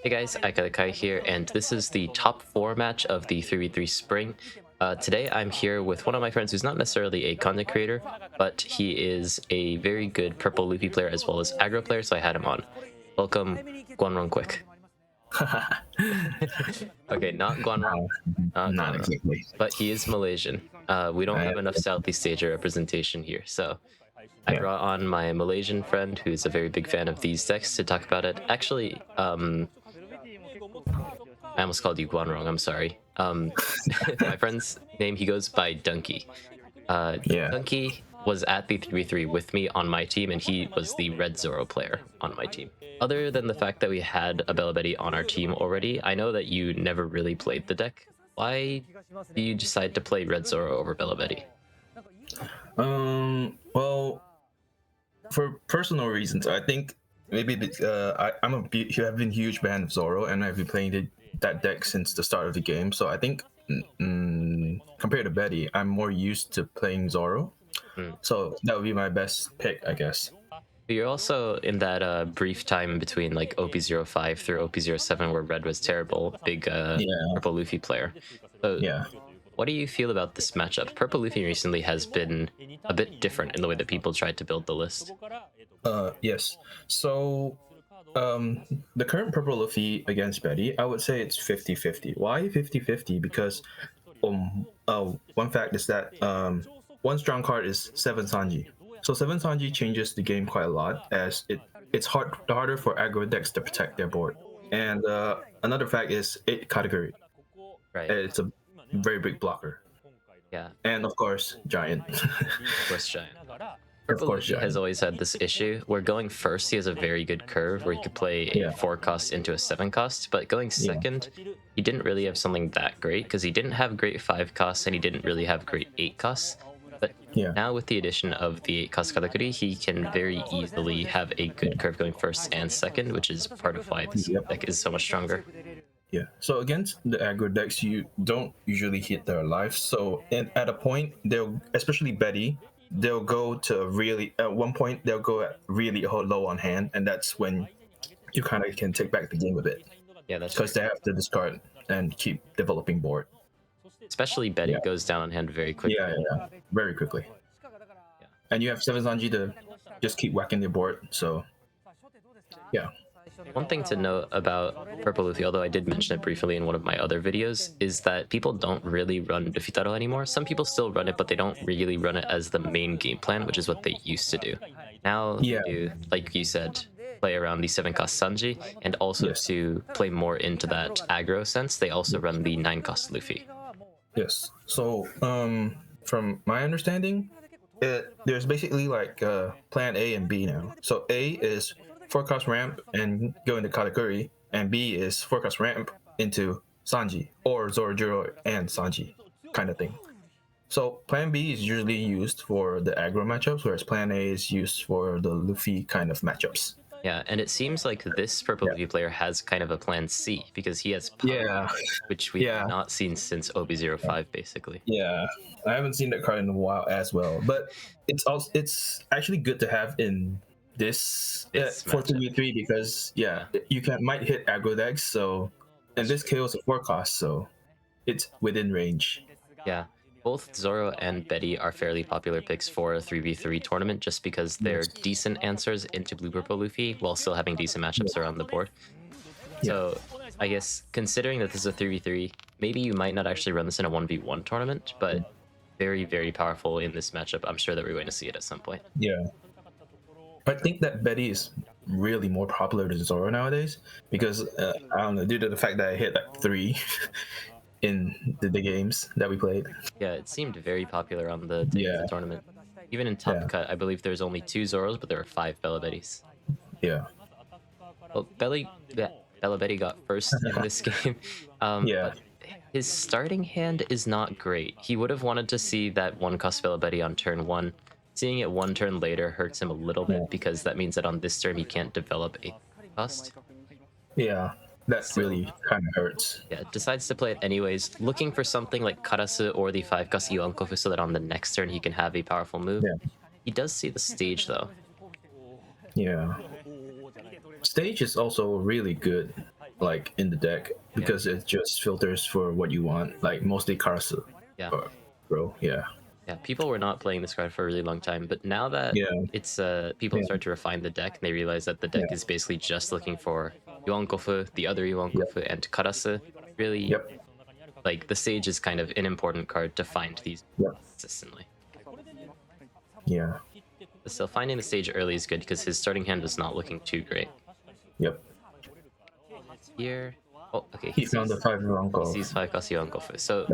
Hey guys, iKailaKai here, and this is the top 4 match of the 3v3 Spring. Today I'm here with one of my friends who's not necessarily a content creator, but he is a very good Purple Luffy player as well as aggro player, so I had him on. Welcome, Guanrong Quick. Okay, not Guanrong, not Not Guanrong, exactly. but he is Malaysian. We don't I, have enough Southeast Asia representation here, so I yeah. brought on my Malaysian friend who's a very big fan of these decks to talk about it. Actually, I almost called you Guanrong, I'm sorry. My friend's name, he goes by Donkey. Yeah. Donkey was at the 3v3 with me on my team, and he was the Red Zoro player on my team. Other than the fact that we had a Belo on our team already, I know that you never really played the deck. Why do you decide to play Red Zoro over Belo? Well, for personal reasons, I think maybe I've been a huge fan of Zoro, and I've been playing that deck since the start of the game. So I think compared to Betty, I'm more used to playing Zoro. So that would be my best pick, I guess. You're also in that brief time between like OP05 through OP07 where Red was terrible, big Yeah. Purple Luffy player. So Yeah. what do you feel about this matchup? Purple Luffy recently has been a bit different in the way that people tried to build the list. Yes. So the current Purple Luffy against Betty, I would say it's 50-50. Why 50-50? Because one fact is that one strong card is 7 Sanji. So 7 Sanji changes the game quite a lot, as it's harder for aggro decks to protect their board. And another fact is 8 category. Right. It's a very big blocker. Yeah. And of course, Giant. Of course, Giant. Of Purple course, Luffy has Giant. always had this issue where going first, he has a very good curve where he could play a Yeah. 4 cost into a 7 cost, but going second, he didn't really have something that great because he didn't have great 5 costs and he didn't really have great 8 costs. But Yeah. now with the addition of the 8 cost katakuri, he can very easily have a good curve going first and second, which is part of why this deck is so much stronger. Yeah. So against the aggro decks, you don't usually hit their life. So at a point, especially Betty, they'll go to at one point they'll go at really low on hand, and that's when you kind of can take back the game a bit. Yeah, that's because they have to discard and keep developing board. Especially Betty goes down on hand very quickly. Yeah, very quickly. Yeah. And you have 7 Zanji to just keep whacking the board. So yeah. One thing to note about Purple Luffy, although I did mention it briefly in one of my other videos, is that people don't really run Defitaro anymore. Some people still run it, but they don't really run it as the main game plan, which is what they used to do. Now they do, like you said, play around the 7-cost Sanji, and also to play more into that aggro sense, they also run the 9-cost Luffy. Yes. So from my understanding, there's basically like plan A and B now. So A is 4-cost ramp and go into Katakuri, and B is 4-cost ramp into Sanji or Zorojiro and Sanji kind of thing. So plan B is usually used for the aggro matchups, whereas plan A is used for the Luffy kind of matchups. Yeah, and it seems like this Purple Luffy player has kind of a plan C because he has power, which we have not seen since OB05, basically. Yeah, I haven't seen that card in a while as well, but it's actually good to have in this for 2v3 because you might hit aggro decks. So and this kills a 4-cost, so it's within range. Yeah. Both Zoro and Betty are fairly popular picks for a 3v3 tournament just because they're decent answers into Blue Purple Luffy while still having decent matchups around the board. So I guess considering that this is a 3v3, maybe you might not actually run this in a 1v1 tournament, but very, very powerful in this matchup. I'm sure that we're going to see it at some point. Yeah. I think that Betty is really more popular than Zoro nowadays because, I don't know, due to the fact that I hit like 3 in the games that we played. Yeah, it seemed very popular on the day of the tournament. Even in Top Cut, I believe there's only 2 Zoros, but there were 5 Belo Bettys. Yeah. Well, Belo Betty got first in this game. But his starting hand is not great. He would have wanted to see that 1-cost Belo Betty on turn 1. Seeing it 1 turn later hurts him a little bit because that means that on this turn he can't develop a cost. Yeah. That really kind of hurts. Yeah, decides to play it anyways, looking for something like Karasu or the 5-cost Iwankofu so that on the next turn he can have a powerful move. Yeah. He does see the stage though. Yeah. Stage is also really good like in the deck because it just filters for what you want, like mostly Karasu. Yeah. Or Bro, yeah. Yeah, people were not playing this card for a really long time, but now that Yeah. it's people Yeah. start to refine the deck, and they realize that the deck Yeah. is basically just looking for Yuankofu, the other Yuankofu, and Karasu. Really, Yep. like the Sage is kind of an important card to find these Yep. consistently. Yeah. So finding the Sage early is good because his starting hand was not looking too great. Yep. Here, oh, okay, He found the 5 he Yuanko. sees 5 cost Yuankofu, so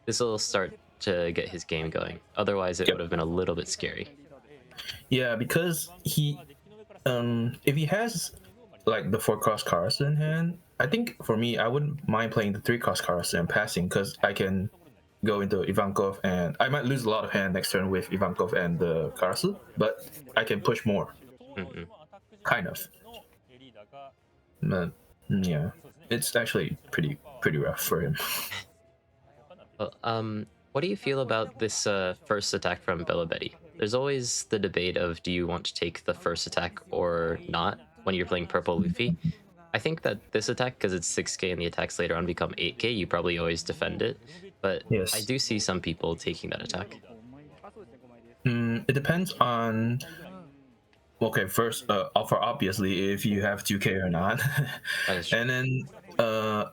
this will start to get his game going. Otherwise, it Yep. would have been a little bit scary. Yeah, because he if he has like the 4 cost Karasu in hand, I think for me I wouldn't mind playing the 3 cost Karasu and passing because I can go into Ivankov and I might lose a lot of hand next turn with Ivankov and the Karasu, but I can push more. Mm-hmm. Kind of. But yeah, it's actually pretty rough for him. Well, what do you feel about this first attack from Belo? There's always the debate of do you want to take the first attack or not when you're playing Purple Luffy. I think that this attack, because it's 6k and the attacks later on become 8k, you probably always defend it. But Yes. I do see some people taking that attack. It depends on. Okay, first, for obviously if you have 2k or not, That is true. and then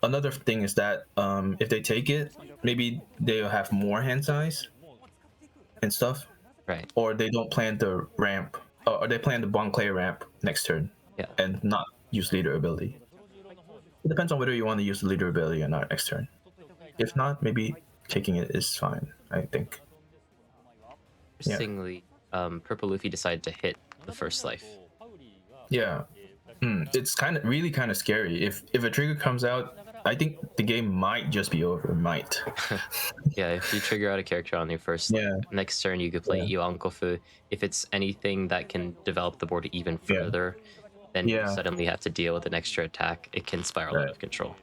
another thing is that if they take it, maybe they'll have more hand size and stuff, Right. or they don't plan the ramp, or they plan the Bonclay ramp next turn, Yeah. and not use leader ability. It depends on whether you want to use the leader ability or not next turn. If not, maybe taking it is fine, I think. Interestingly, Purple Luffy decided to hit the first life. Yeah. It's really kind of scary. If a trigger comes out, I think the game might just be over. Might. Yeah, if you trigger out a character on your first next turn, you could play Yuankofu. If it's anything that can develop the board even further, then you suddenly have to deal with an extra attack. It can spiral out of control.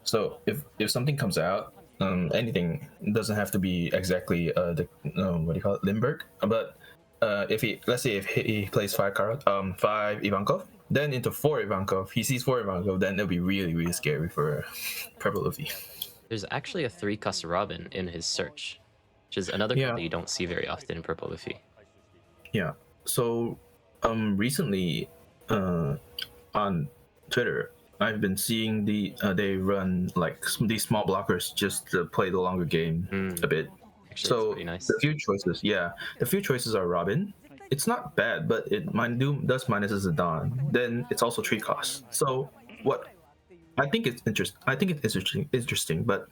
So if something comes out, anything, doesn't have to be exactly the what do you call it, Limburg, but if let's say if he plays 5 Ivankov, then into 4 Ivankov, he sees 4 Ivankov, then it'll be really scary for Purple Luffy. There's actually a 3 cost Robin in his search, which is another card that you don't see very often in Purple Luffy. Yeah. So recently on Twitter, I've been seeing they run like these small blockers just to play the longer game a bit. Actually, so nice. the few choices are Robin. It's not bad, but it does minus as a Dawn. Then it's also 3 costs. So what I think it's interesting. But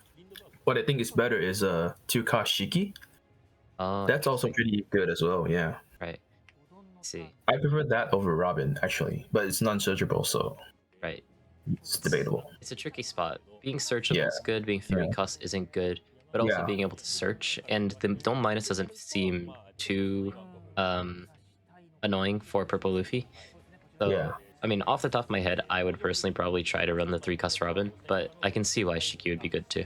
what I think is better is 2 cost Shiki. Oh, that's also pretty good as well. Yeah. Right. See. I prefer that over Robin actually, but it's non-searchable, so. Right. It's debatable. It's a tricky spot. Being searchable is good. Being 3 costs isn't good. But also being able to search, and the Dome Minus doesn't seem too annoying for Purple Luffy. So, I mean, off the top of my head, I would personally probably try to run the 3 cost Robin, but I can see why Shiki would be good too.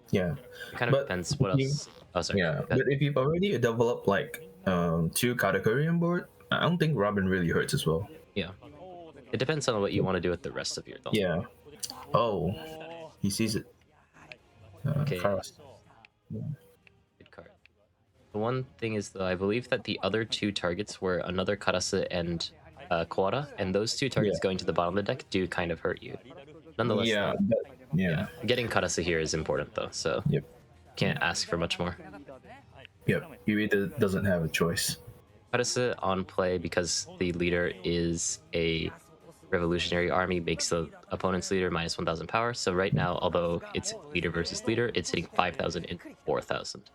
Yeah. It kind of depends what else. Oh, sorry. Yeah, but if you've already developed like 2 Katakuri on board, I don't think Robin really hurts as well. Yeah. It depends on what you want to do with the rest of your Dome. Yeah. Oh, he sees it. Okay. Good card. The one thing is, though, I believe that the other 2 targets were another Karasu and Quora, and those 2 targets going to the bottom of the deck do kind of hurt you. Nonetheless, getting Karasu here is important, though, so can't ask for much more. Yep, he really doesn't have a choice. Karasu on play because the leader is a revolutionary army, makes the opponent's leader minus 1,000 power. So right now, although it's leader versus leader, it's hitting 5,000 and 4,000.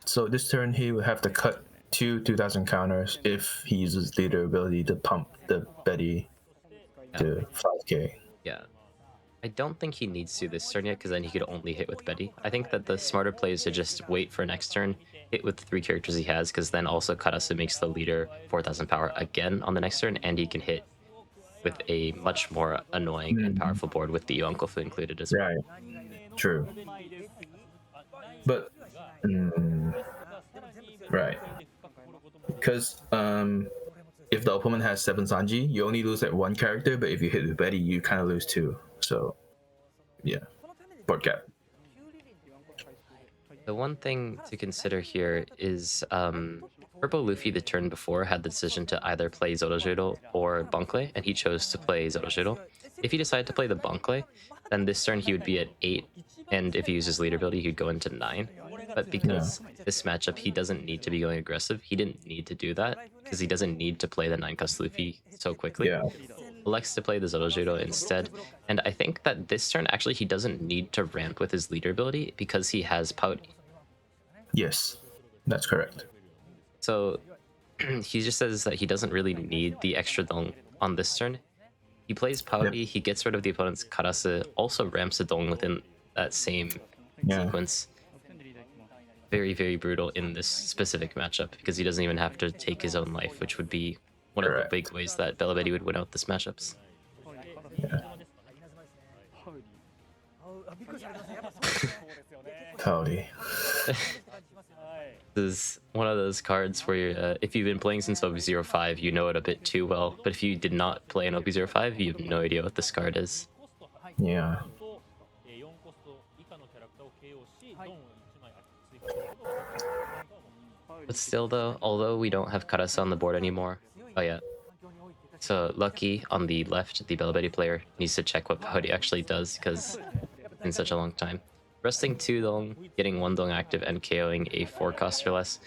So this turn, he will have to cut 2,000 counters if he uses leader ability to pump the Betty to 5k. Yeah. I don't think he needs to this turn yet, because then he could only hit with Betty. I think that the smarter play is to just wait for next turn, hit with the 3 characters he has, because then also Karasu makes the leader 4,000 power again on the next turn, and he can hit with a much more annoying and powerful board with the Yuankofu included as well. Right. True. But right. Because if the opponent has 7 Sanji, you only lose at 1 character, but if you hit with Betty, you kind of lose 2. So, yeah, board cap. The one thing to consider here is Purple Luffy the turn before had the decision to either play Zorojiro or Banklei, and he chose to play Zorojiro. If he decided to play the Banklei, then this turn he would be at 8, and if he uses leader ability, he would go into 9. But because this matchup, he doesn't need to be going aggressive, he didn't need to do that, because he doesn't need to play the 9-cost Luffy so quickly. Yeah. Elects to play the Zorojiro instead, and I think that this turn, actually, he doesn't need to ramp with his leader ability, because he has Pouty. Yes, that's correct. So he just says that he doesn't really need the extra dong on this turn. He plays Pouty, he gets rid of the opponent's Karase, also ramps a dong within that same sequence. Very, very brutal in this specific matchup, because he doesn't even have to take his own life, which would be one of the big ways that Belo would win out this matchups. Yeah. Howdy. This is one of those cards where if you've been playing since OP05, you know it a bit too well, but if you did not play an OP05, you have no idea what this card is. Yeah. But still though, although we don't have Karasa on the board anymore, oh yeah. So Lucky on the left, the Belo player, needs to check what Pouty actually does, because it's been such a long time. Resting 2 dong, getting 1 dong active, and KOing a 4-cost or less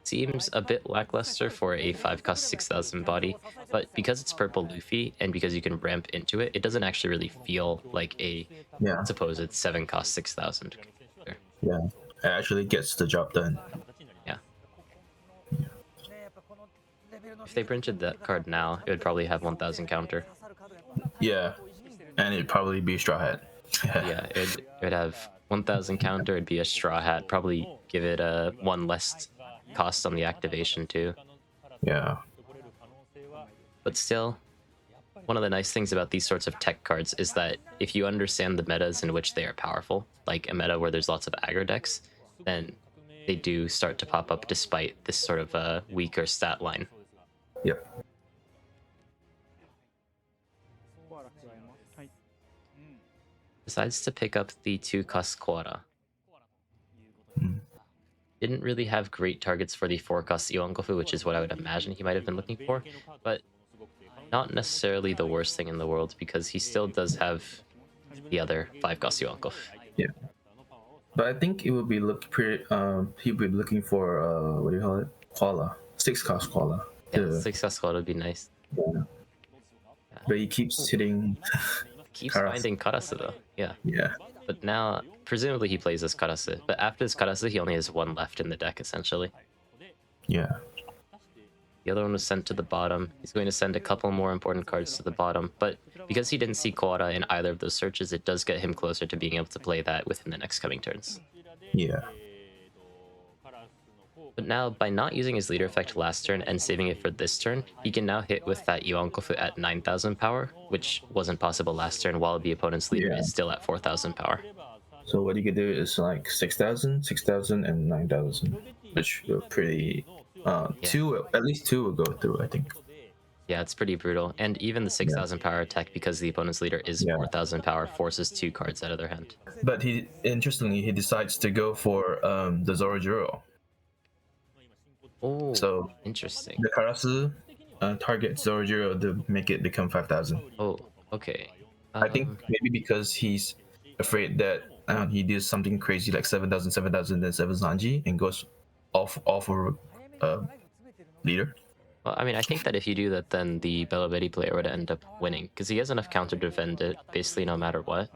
seems a bit lackluster for a 5-cost 6,000 body, but because it's Purple Luffy and because you can ramp into it, it doesn't actually really feel like a supposed 7-cost 6,000. Yeah, it actually gets the job done. Yeah. If they printed that card now, it would probably have 1,000 counter. Yeah, and it'd probably be Straw Hat. Yeah, it would have 1,000 counter, it'd be a Straw Hat, probably give it a 1 less cost on the activation too. Yeah. But still, one of the nice things about these sorts of tech cards is that if you understand the metas in which they are powerful, like a meta where there's lots of aggro decks, then they do start to pop up despite this sort of weaker stat line. Yep. Decides to pick up the 2-cost Quora. Didn't really have great targets for the 4-cost Iwankofu, which is what I would imagine he might have been looking for, but not necessarily the worst thing in the world, because he still does have the other 5-cost Iwankofu. Yeah. But I think it would be he'd be looking for what do you call it? Koala. 6-cost Koala. Yeah, 6-cost Koala would be nice. Yeah. But he keeps hitting keeps finding Karase though. Yeah. Yeah. But now, presumably he plays as Karase, but after his Karase, he only has 1 left in the deck, essentially. Yeah. The other one was sent to the bottom. He's going to send a couple more important cards to the bottom, but because he didn't see Quora in either of those searches, it does get him closer to being able to play that within the next coming turns. Yeah. But now, by not using his leader effect last turn and saving it for this turn, he can now hit with that Iwankofu at 9,000 power, which wasn't possible last turn while the opponent's leader is still at 4,000 power. So what you could do is like 6,000, 6,000, and 9,000, which are pretty... at least 2 will go through, I think. Yeah, it's pretty brutal. And even the 6,000 power attack, because the opponent's leader is 4,000 power, forces 2 cards out of their hand. But interestingly, he decides to go for the Zorojiro. Oh, so interesting. The Karase targets Zorojiro to make it become 5,000. Oh, okay. I think maybe because he's afraid that he does something crazy like 7,000, 7,000, then 7 Sanji and goes off for leader. Well, I mean, I think that if you do that, then the Belo player would end up winning, because he has enough counter to defend it, basically no matter what.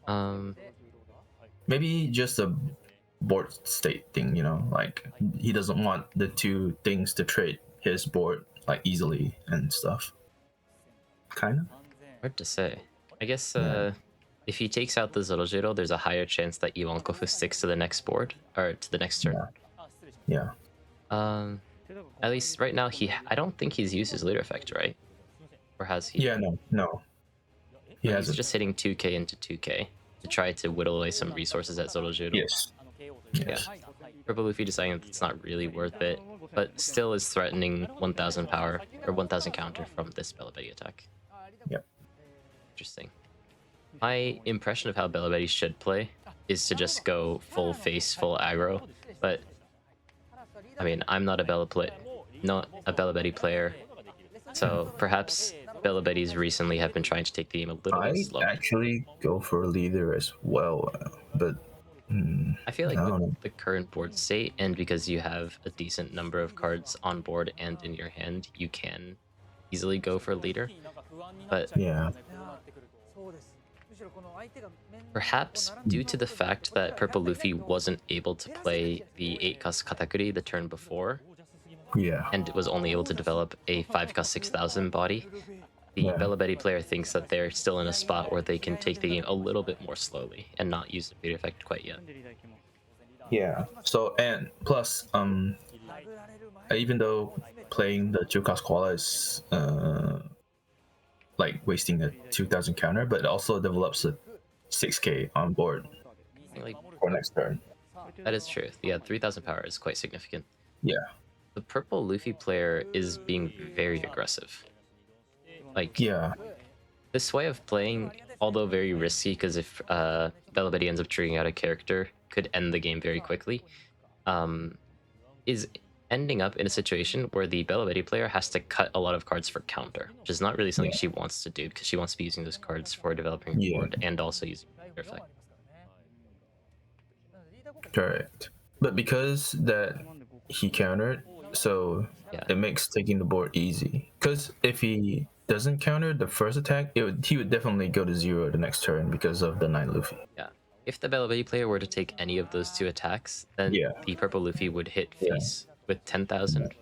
Oh. Maybe just a board state thing, you know, like he doesn't want the 2 things to trade his board like easily and stuff. Kind of. Hard to say. I guess if he takes out the Zorojiro, there's a higher chance that Iwankofu sticks to the next board, or to the next turn. Yeah. At least right now, I don't think he's used his leader effect, right? Or has he? Yeah, no. He's just hitting 2k into 2k to try to whittle away some resources at Zorojiro. Yes. Yeah. Purple Luffy deciding that it's not really worth it. but still is threatening 1000 power or 1000 counter from this Bello attack. Yep. Interesting. My impression of how Bello should play is to just go full face, full aggro, but I mean, I'm not a Bello player, so perhaps Bello recently have been trying to take the game a little bit I slow. actually go for leader as well, but I feel like I with don't know. the current board state, and because you have a decent number of cards on board and in your hand, you can easily go for leader. But Yeah, perhaps due to the fact that Purple Luffy wasn't able to play the 8-cost Katakuri the turn before, yeah, and was only able to develop a 5-cost 6000 body, the yeah. Bello player thinks that they're still in a spot where they can take the game a little bit more slowly and not use the leader effect quite yet. Yeah. So and plus, even though playing the 2-cost koala is like wasting a 2000 counter, but it also develops a 6k on board Like, for next turn. that is true. Yeah, 3000 power is quite significant. Yeah. The Purple Luffy player is being very aggressive. Like, Yeah. this way of playing, although very risky, because if Bello ends up triggering out a character, could end the game very quickly, is ending up in a situation where the Bello player has to cut a lot of cards for counter, which is not really something she wants to do, because she wants to be using those cards for developing her board and also using their effect. Correct. But because that he countered, so Yeah. it makes taking the board easy. Because if he doesn't counter the first attack, he would definitely go to 0 the next turn because of the 9 Luffy. Yeah. If the Bello player were to take any of those two attacks, then the Purple Luffy would hit face with 10,000.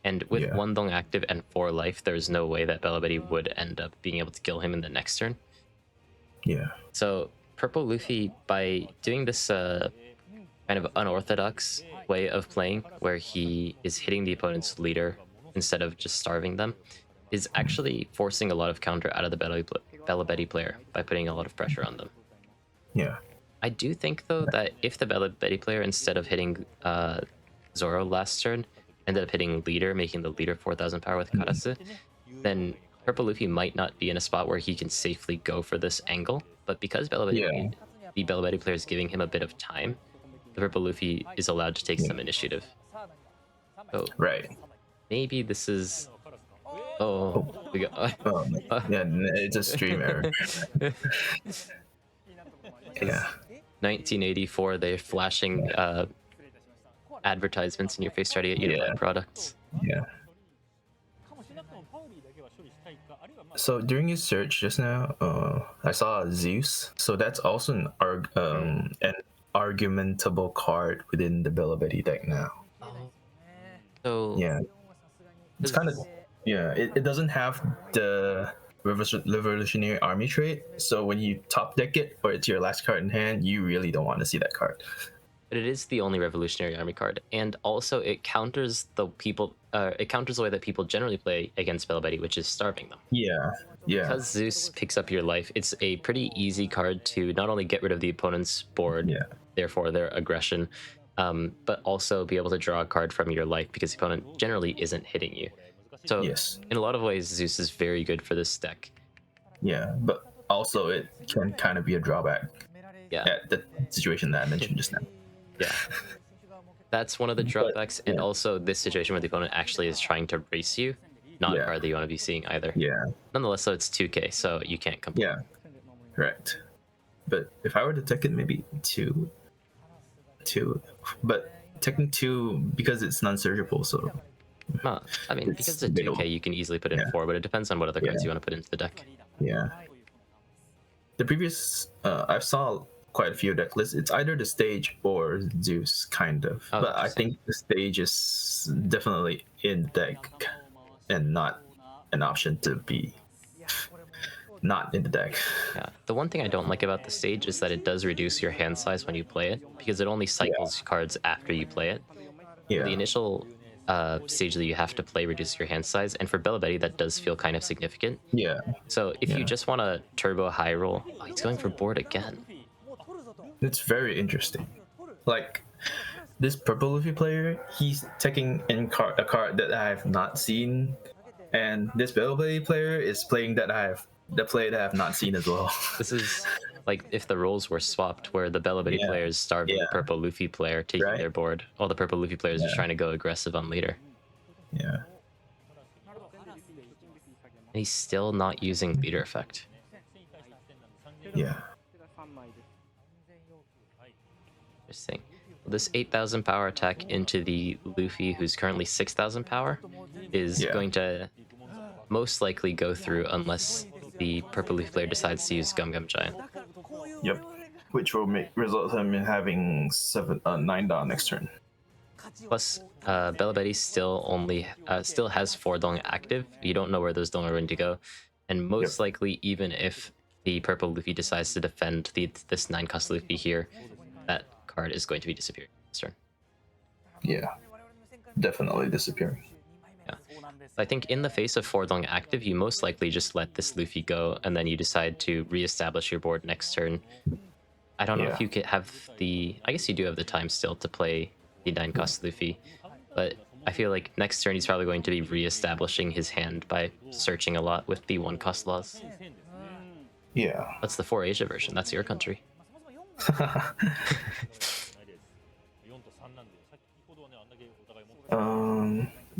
And with 1 Dong active and 4 life, there's no way that Bello would end up being able to kill him in the next turn. Yeah. So Purple Luffy, by doing this kind of unorthodox way of playing, where he is hitting the opponent's leader instead of just starving them, is actually forcing a lot of counter out of the Bello player by putting a lot of pressure on them. Yeah. I do think, though, that if the Bello player, instead of hitting Zoro last turn, ended up hitting leader, making the leader 4000 power with Karasu, then Purple Luffy might not be in a spot where he can safely go for this angle. But because the Bello player is giving him a bit of time, the Purple Luffy is allowed to take some initiative. So maybe this is... we got... yeah, it's a stream error. Yeah. 1984, they're flashing advertisements in your face trying to get you to buy products. Yeah. So during his search just now, I saw Zeus. So that's also an argumentable card within the Bello deck now. So yeah, it's kind of It doesn't have the revolutionary army trait. So when you top deck it or it's your last card in hand, you really don't want to see that card. But it is the only revolutionary army card, and also it counters the people. It counters the way that people generally play against Bello, which is starving them. Yeah. Because Zeus picks up your life, it's a pretty easy card to not only get rid of the opponent's board, therefore their aggression, but also be able to draw a card from your life because the opponent generally isn't hitting you. So in a lot of ways, Zeus is very good for this deck. Yeah, but also it can kind of be a drawback. Yeah. At the situation that I mentioned just now. Yeah. That's one of the drawbacks, and also this situation where the opponent actually is trying to race you, not a card that you want to be seeing either. Yeah. Nonetheless, so it's 2k, so you can't complain. Yeah. Correct. But if I were to take it, maybe two. But taking 2 because it's non-surgical, so. I mean, because it's a 2k, you can easily put in 4, but it depends on what other cards you want to put into the deck. Yeah. The previous, I saw quite a few deck lists. It's either the stage or Zeus, kind of. But I think the stage is definitely in the deck and not an option to be not in the deck. Yeah. The one thing I don't like about the stage is that it does reduce your hand size when you play it, because it only cycles cards after you play it. Yeah. The initial stage that you have to play reduces your hand size, and for Bello that does feel kind of significant. Yeah. So if you just want to turbo high roll, he's going for board again. It's very interesting. Like, this Purple Luffy player, he's taking in a card that I have not seen, and this Belo player is playing the play that I have not seen as well. This is like if the roles were swapped, where the Belo Yeah, player is starving the yeah, Purple Luffy player, taking right? their board, while the Purple Luffy player is just Yeah, trying to go aggressive on leader. yeah, And he's still not using leader effect. yeah. Interesting. This 8,000 power attack into the Luffy, who's currently 6,000 power, is Yeah. going to most likely go through unless the Purple Luffy player decides to use Gum Gum Giant. Yep. Which will result him in having 9 down next turn. Plus, Belo Betty still has 4 Dong active. You don't know where those Dong are going to go, and most likely, even if the Purple Luffy decides to defend this 9 cost Luffy here, that card is going to be disappearing this turn. Yeah, definitely disappearing. Yeah, I think in the face of 4 Dong active, you most likely just let this Luffy go, and then you decide to reestablish your board next turn. I don't know if you could have I guess you do have the time still to play the 9 cost Luffy, but I feel like next turn he's probably going to be reestablishing his hand by searching a lot with the 1 cost laws. Yeah. That's the 4 Asia version. That's your country.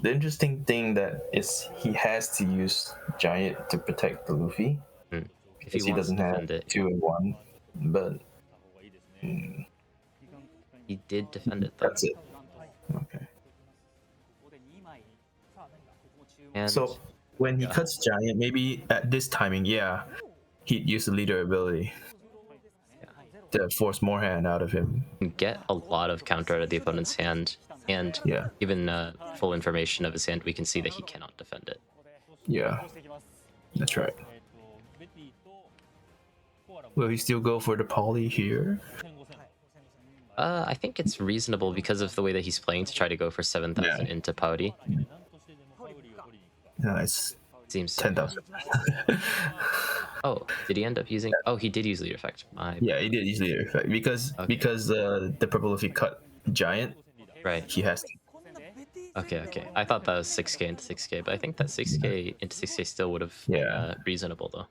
The interesting thing that is he has to use Giant to protect the Luffy. If he doesn't have 2 and 1, but he did defend it though. That's it. Okay. And so when he cuts Giant, maybe at this timing, he'd use the leader ability to force more hand out of him. Get a lot of counter out of the opponent's hand, and given full information of his hand, we can see that he cannot defend it. Yeah, that's right. Will he still go for the poly here? I think it's reasonable because of the way that he's playing to try to go for 7,000 into Pouty. No, it seems 10,000. Oh, did he end up using? Oh, he did use leader effect. Yeah, he did use leader effect because the Purple Luffy cut Giant. Right. He has to. Okay. I thought that was 6k into 6k, but I think that 6k into 6k still would have been reasonable though.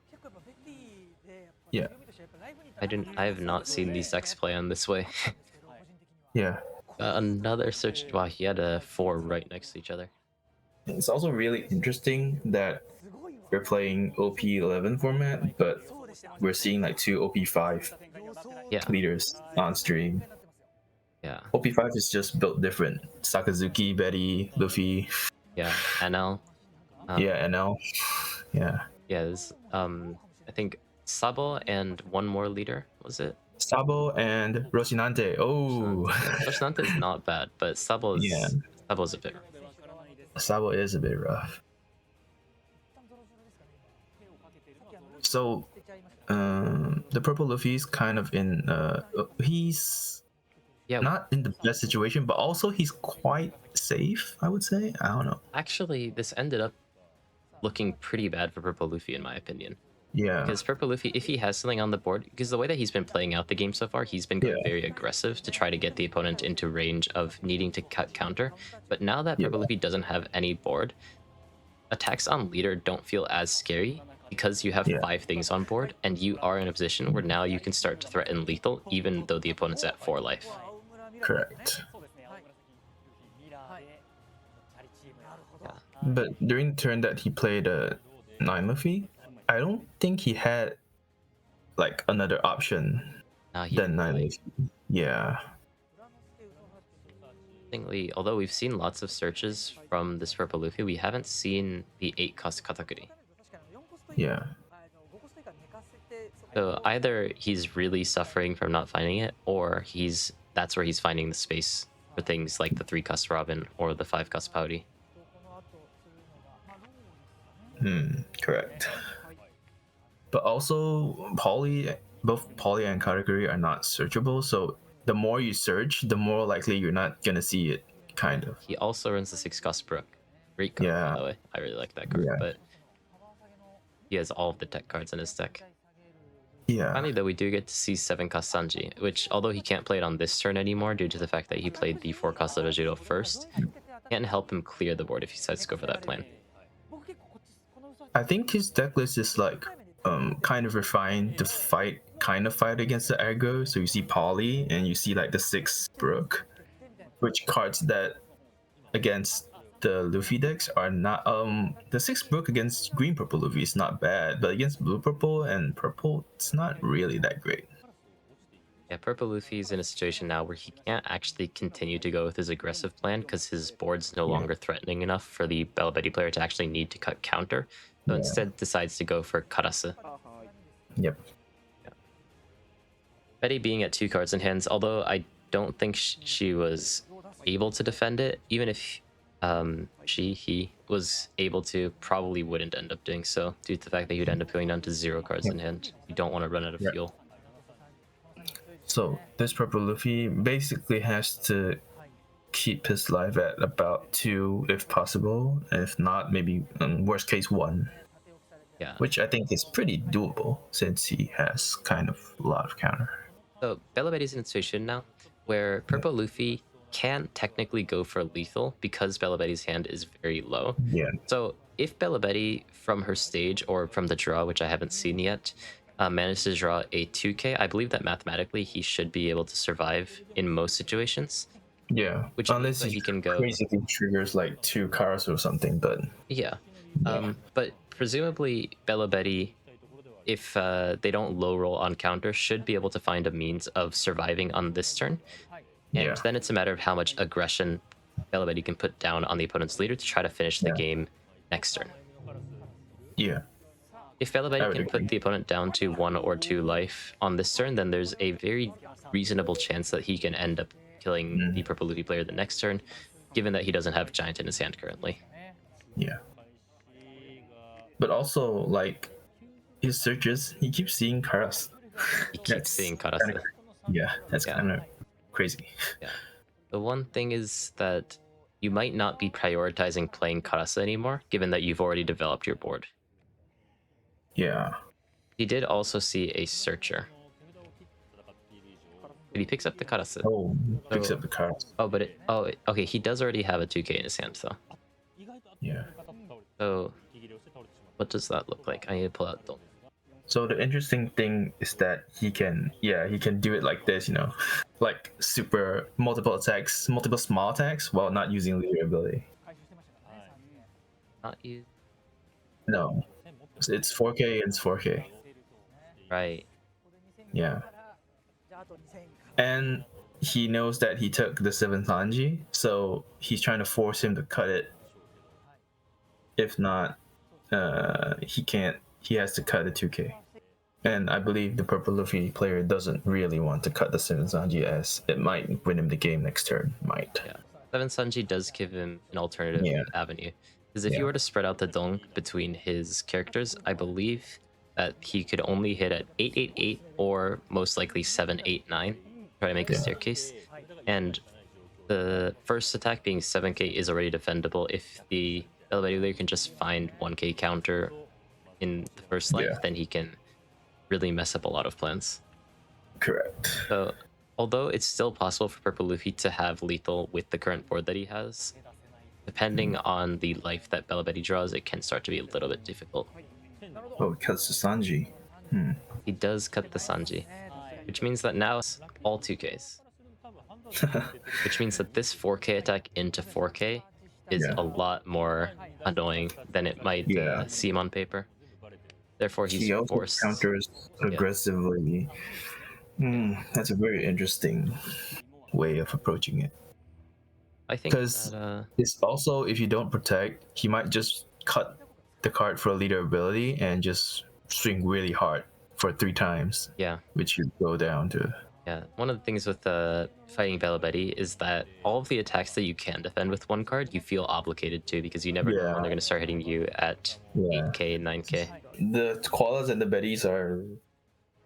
Yeah. I have not seen these decks play on this way. Yeah. Another search. Wow, he had a 4 right next to each other. It's also really interesting that we're playing OP11 format, but we're seeing like 2 OP5 leaders on stream. Yeah. OP5 is just built different. Sakazuki, Betty, Luffy. Yeah, NL. NL. Yeah. Yeah, this, I think Sabo and one more leader, was it? Sabo and Rocinante. Oh. Rocinante is not bad, but Sabo's a bit rough. Sabo is a bit rough. So, the Purple Luffy's kind of in. He's not in the best situation, but also he's quite safe, I would say. I don't know. Actually, this ended up looking pretty bad for Purple Luffy, in my opinion. Yeah. Because Purple Luffy, if he has something on the board, because the way that he's been playing out the game so far, he's been going very aggressive to try to get the opponent into range of needing to cut counter. But now that Purple Luffy doesn't have any board, attacks on leader don't feel as scary because you have 5 things on board, and you are in a position where now you can start to threaten lethal, even though the opponent's at 4 life. Correct. But during the turn that he played 9 Luffy, I don't think he had like another option than 9 Luffy. Yeah. Interestingly, although we've seen lots of searches from this Purple Luffy, we haven't seen the 8 cost Katakuri. Yeah. So either he's really suffering from not finding it, or that's where he's finding the space for things like the 3 cost Robin or the 5 cost Pouty. Correct. But also, both Poly and Katakuri are not searchable, so the more you search, the more likely you're not gonna see it, kind of. He also runs the 6 cost Brook. Great card, by the way. I really like that card, but he has all of the tech cards in his deck. Yeah. Finally, though, we do get to see 7-cost Sanji, which, although he can't play it on this turn anymore due to the fact that he played the 4-cost Ojiro first, can't help him clear the board if he decides to go for that plan. I think his deck list is like kind of refined to fight against the aggro. So you see Poly and you see like the 6 Brook, which cards that against the Luffy decks are not the 6 Brook against green purple Luffy is not bad, but against blue purple and purple it's not really that great. Yeah, Purple Luffy's in a situation now where he can't actually continue to go with his aggressive plan because his board's no longer threatening enough for the Belo Betty player to actually need to cut counter. So instead decides to go for Karase. Yep. Yeah. Betty being at 2 cards in hands, although I don't think she was able to defend it, even if he was able to, probably wouldn't end up doing so due to the fact that he would end up going down to 0 cards in hand. You don't want to run out of fuel. So this Purple Luffy basically has to keep his life at about 2 if possible. If not, maybe worst case 1. Yeah. Which I think is pretty doable since he has kind of a lot of counter. So Belo Betty's in a situation now where Purple Luffy can technically go for lethal because Belo Betty's hand is very low. Yeah. So if Belo Betty from her stage or from the draw, which I haven't seen yet, managed to draw a 2k, I believe that mathematically he should be able to survive in most situations. Yeah, Which unless he can go crazily triggers like 2 cars or something, but yeah. But presumably Belo Betty, if they don't low roll on counter, should be able to find a means of surviving on this turn. And then it's a matter of how much aggression Belo Betty can put down on the opponent's leader to try to finish the game next turn. Yeah. If Belo Betty can put the opponent down to 1 or 2 life on this turn, then there's a very reasonable chance that he can end up killing the Purple Luffy player the next turn, given that he doesn't have Giant in his hand currently. Yeah. But also, like, his searches, he keeps seeing Karas. He keeps seeing Karase. Yeah, that's kind of crazy. Yeah. The one thing is that you might not be prioritizing playing Karase anymore, given that you've already developed your board. Yeah. He did also see a Searcher. But he picks up the Karase. Oh, picks up the Karas. Oh, but okay, he does already have a 2k in his hand, though. Yeah. So, what does that look like? I need to pull out Dong. So the interesting thing is that he can do it like this, like super multiple attacks, multiple small attacks while not using leader ability. Not you. No, it's 4K and it's 4K. Right. Yeah. And he knows that he took the 7 Sanji, so he's trying to force him to cut it. If not, he can't. He has to cut the 2K. And I believe the Purple Luffy player doesn't really want to cut the 7 Sanji, as it might win him the game next turn. Might. Yeah. 7 Sanji does give him an alternative avenue. Because if you were to spread out the Dong between his characters, I believe that he could only hit at 888 or most likely 789. Try to make a staircase. And the first attack being 7k is already defendable if the elevator can just find 1k counter in the first life, then he can really mess up a lot of plans. Correct. So, although it's still possible for Purple Luffy to have lethal with the current board that he has, depending on the life that Belo Betty draws, it can start to be a little bit difficult. Oh, it cuts the Sanji. He does cut the Sanji, which means that now it's all 2Ks. Which means that this 4K attack into 4K is a lot more annoying than it might seem on paper. Therefore, he's forced. Counters aggressively. That's a very interesting way of approaching it. I think because it's also, if you don't protect, he might just cut the card for a leader ability and just swing really hard for 3 times. Yeah. Which you go down to. Yeah. One of the things with fighting Belo Betty is that all of the attacks that you can defend with 1 card, you feel obligated to, because you never know when they're going to start hitting you at 8k, 9k. The koalas and the Bettys are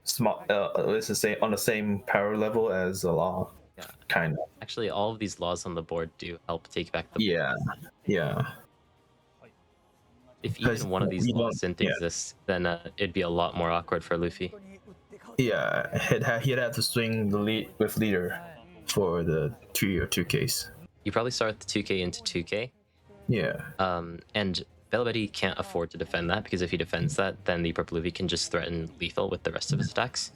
small. Let's just say on the same power level as the law. Yeah. Kind of. Actually, all of these laws on the board do help take back the board. Yeah. If even one of these laws didn't exist, then it'd be a lot more awkward for Luffy. Yeah, he'd have to swing the lead with leader for the 3 or 2 case. You probably start the 2k into 2k. Yeah. And Belo can't afford to defend that, because if he defends that, then the Purple Luffy can just threaten lethal with the rest of his attacks.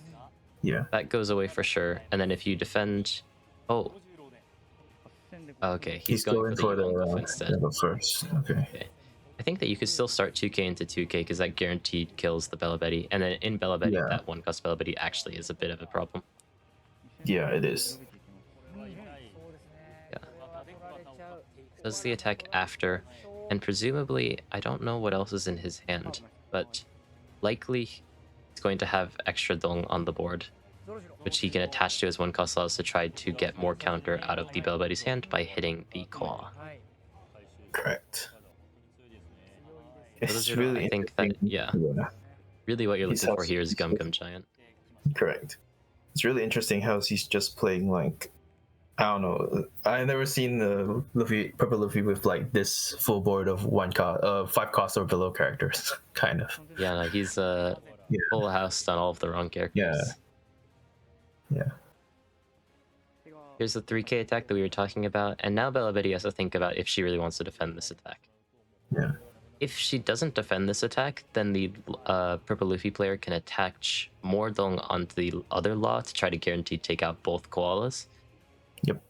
Yeah. That goes away for sure. And then if you defend... Oh. Okay, he's going for the Yonko instead. Level first. Okay. I think that you could still start 2k into 2k, because that guaranteed kills the Belo, and then in Belo, Yeah. that 1-cost Belo actually is a bit of a problem. Yeah, it is. Yeah. Does the attack after, and presumably, I don't know what else is in his hand, but likely he's going to have extra dong on the board, which he can attach to his 1-cost laws to try to get more counter out of the Belo hand by hitting the claw. Correct. It's really, I think that, yeah. Really what you're looking for here is Gum Gum Giant. Correct. It's really interesting how he's just playing like, I don't know. I've never seen the Purple Luffy with like this full board of 5 cost or below characters, kind of. Yeah, no, he's full house on all of the wrong characters. Yeah. Here's the 3k attack that we were talking about, and now Belo has to think about if she really wants to defend this attack. Yeah. If she doesn't defend this attack, then the Purple Luffy player can attach more dong onto the other law to try to guarantee take out both koalas. Yep.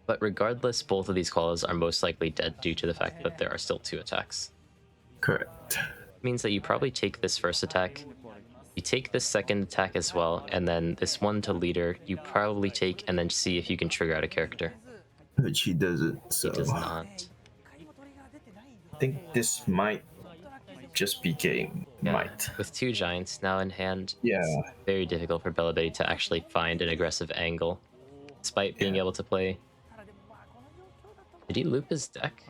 But regardless, both of these koalas are most likely dead due to the fact that there are still 2 attacks. Correct. It means that you probably take this first attack, you take this second attack as well, and then this one to leader you probably take and then see if you can trigger out a character. Which he doesn't, so... He does not. I think this might just be game. Yeah. Might. With 2 giants now in hand, Yeah. it's very difficult for Belo to actually find an aggressive angle, despite being able to play... Did he loop his deck?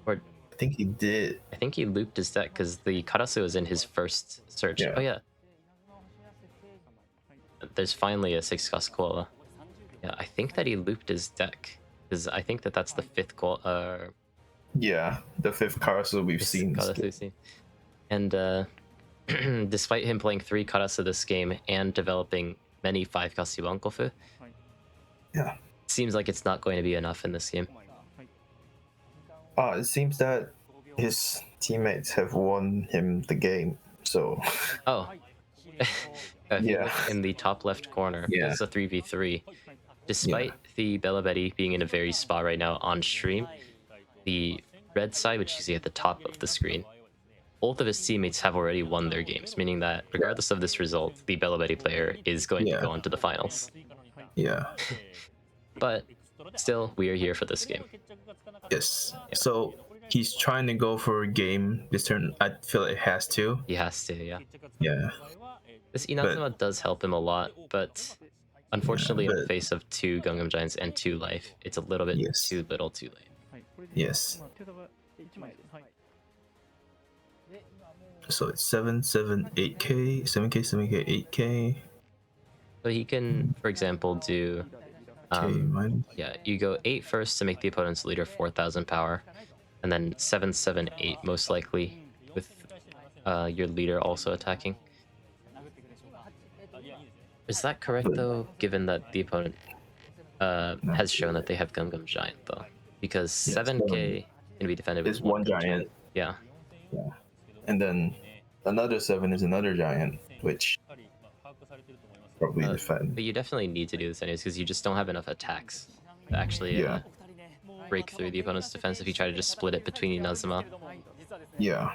Or... I think he did. I think he looped his deck, because the Karasu was in his first search. Yeah. Oh yeah. There's finally a 6-cost koala. Yeah, I think that he looped his deck, because I think that that's the 5th koala... Yeah, the 5th Karasu we've seen. And despite him playing 3 Karasu this game and developing many 5-cost Yuankofu, yeah, it seems like it's not going to be enough in this game. It seems that his teammates have won him the game, so... Oh. Yeah. In the top left corner, it's a 3v3. Despite the Belo being in a very spot right now on stream, the red side, which you see at the top of the screen, both of his teammates have already won their games, meaning that regardless of this result, the Belo player is going to go on to the finals. Yeah. But still, we are here for this game. Yes. So he's trying to go for a game this turn. I feel like it has to. He has to, yeah. Yeah. This Inazuma does help him a lot, but unfortunately in the face of 2 Gungam Giants and 2 life, it's a little bit too little too late. Yes. So it's 7, 7, 8k, 7k, 7k, 8k. So he can, for example, do... yeah, you go 8 first to make the opponent's leader 4,000 power, and then 7, 7, 8 most likely, with your leader also attacking. Is that correct though, given that the opponent has shown that they have Gum Gum Giant though? Because 7k can be defended with 1 giant. Yeah. Yeah. And then another 7 is another giant, which probably defend. But you definitely need to do this anyways, because you just don't have enough attacks to actually break through the opponent's defense if you try to just split it between Inazuma. Yeah.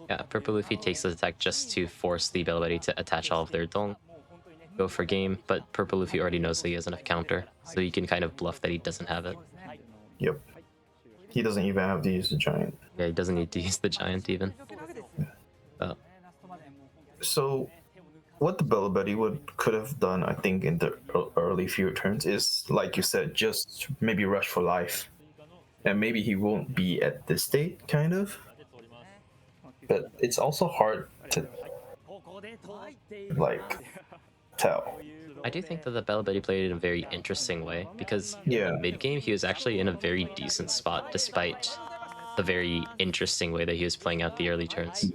Yeah, Purple Luffy takes this attack just to force the Belo to attach all of their dong, go for game, but Purple Luffy already knows that he has enough counter, so you can kind of bluff that he doesn't have it. Yep. He doesn't even have to use the giant. Yeah, he doesn't need to use the giant even. So, what the Belo could have done, I think, in the early few turns is, like you said, just maybe rush for life. And maybe he won't be at this state, kind of. But it's also hard to, like, tell. I do think that the Belo played it in a very interesting way, because in the mid-game he was actually in a very decent spot despite a very interesting way that he was playing out the early turns.